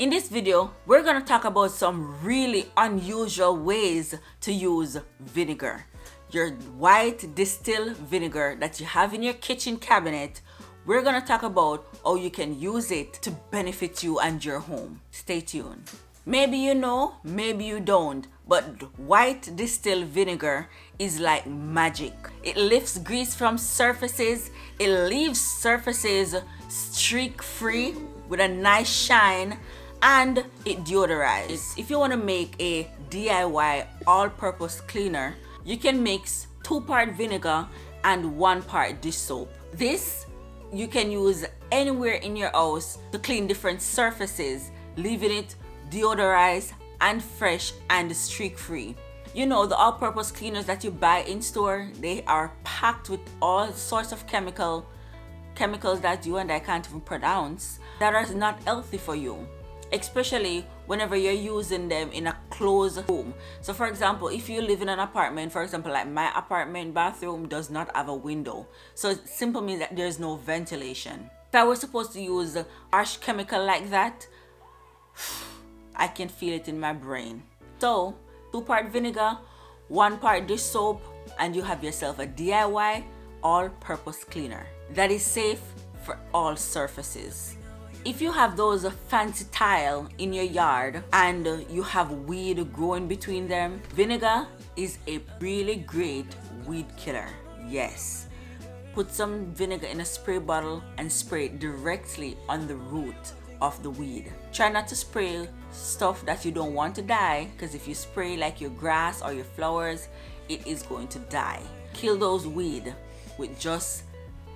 In this video, we're gonna talk about some really unusual ways to use vinegar. Your white distilled vinegar that you have in your kitchen cabinet, we're gonna talk about how you can use it to benefit you and your home. Stay tuned. Maybe you know, maybe you don't, but white distilled vinegar is like magic. It lifts grease from surfaces, it leaves surfaces streak-free with a nice shine, and it deodorizes. If you want to make a DIY all-purpose cleaner, you can mix 2-part vinegar and 1-part dish soap. This you can use anywhere in your house to clean different surfaces, leaving it deodorized and fresh and streak-free. You know, the all-purpose cleaners that you buy in store, they are packed with all sorts of chemicals that you and I can't even pronounce, that are not healthy for you, especially whenever you're using them in a closed room. So for example, if you live in an apartment, for example, like my apartment bathroom does not have a window, so it simply means that there's no ventilation. If I were supposed to use harsh chemical like that, I can feel it in my brain. So 2-part vinegar, 1-part dish soap, and you have yourself a DIY all-purpose cleaner that is safe for all surfaces. If you have those fancy tile in your yard and you have weed growing between them, vinegar is a really great weed killer. Yes. Put some vinegar in a spray bottle and spray it directly on the root of the weed. Try not to spray stuff that you don't want to die, because if you spray like your grass or your flowers, it is going to die. Kill those weeds with just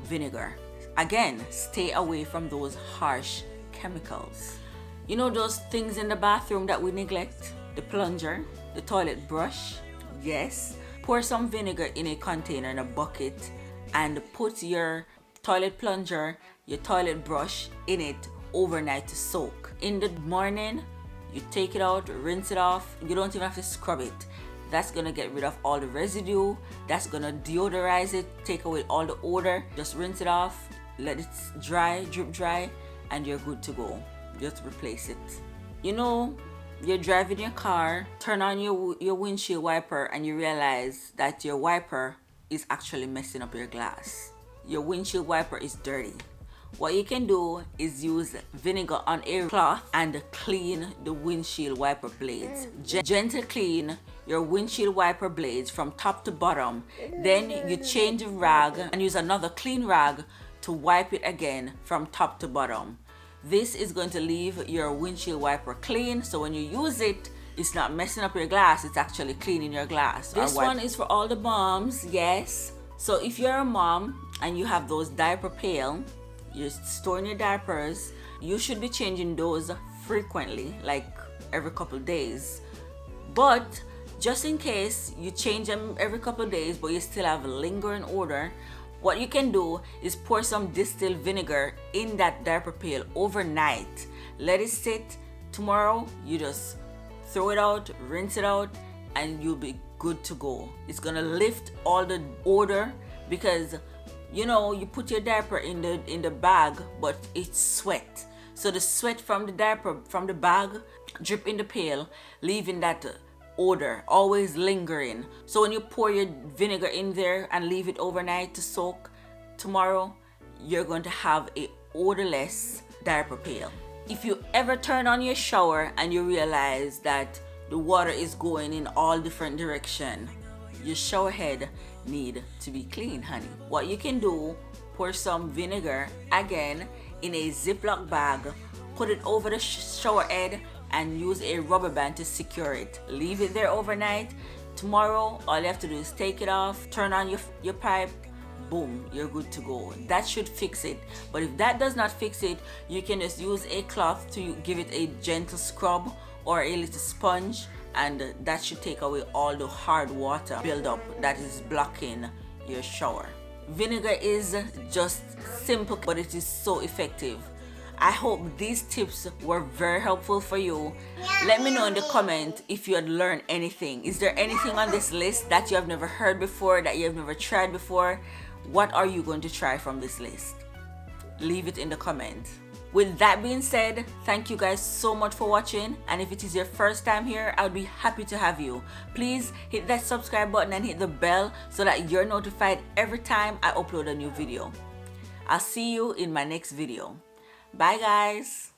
vinegar. Again, stay away from those harsh chemicals. You know those things in the bathroom that we neglect? The plunger, the toilet brush. Yes. Pour some vinegar in a container, in a bucket, and put your toilet plunger, your toilet brush in it overnight to soak. In the morning, you take it out, rinse it off. You don't even have to scrub it. That's gonna get rid of all the residue. That's gonna deodorize it, take away all the odor. Just rinse it off, let it dry, drip dry, and you're good to go. Just replace it. You know, you're driving your car, turn on your windshield wiper, and you realize that your wiper is actually messing up your glass. Your windshield wiper is dirty. What you can do is use vinegar on a cloth and clean the windshield wiper blades. Gently clean your windshield wiper blades from top to bottom. Then you change the rag and use another clean rag to wipe it again from top to bottom. This is going to leave your windshield wiper clean, so when you use it, it's not messing up your glass, it's actually cleaning your glass. This one is for all the moms, yes. So if you're a mom and you have those diaper pail, you're storing your diapers, you should be changing those frequently, like every couple days. But just in case you change them every couple days but you still have a lingering odor, what you can do is pour some distilled vinegar in that diaper pail overnight. Let it sit. Tomorrow you just throw it out, rinse it out, and you'll be good to go. It's gonna lift all the odor, because you know, you put your diaper in the bag, but it's sweat. So the sweat from the diaper, from the bag, drip in the pail, leaving that odor always lingering. So when you pour your vinegar in there and leave it overnight to soak, tomorrow you're going to have a odorless diaper pail. If you ever turn on your shower and you realize that the water is going in all different directions, your shower head need to be clean, honey. What you can do, pour some vinegar again in a Ziploc bag, put it over the shower head, and use a rubber band to secure it. Leave it there overnight. Tomorrow, all you have to do is take it off, turn on your pipe, boom, you're good to go. That should fix it. But if that does not fix it, you can just use a cloth to give it a gentle scrub or a little sponge, and that should take away all the hard water buildup that is blocking your shower. Vinegar is just simple, but it is so effective. I hope these tips were very helpful for you. Let me know in the comment if you had learned anything. Is there anything on this list that you have never heard before, that you have never tried before? What are you going to try from this list? Leave it in the comment. With that being said, thank you guys so much for watching, and if it is your first time here, I would be happy to have you. Please hit that subscribe button and hit the bell so that you're notified every time I upload a new video. I'll see you in my next video. Bye guys.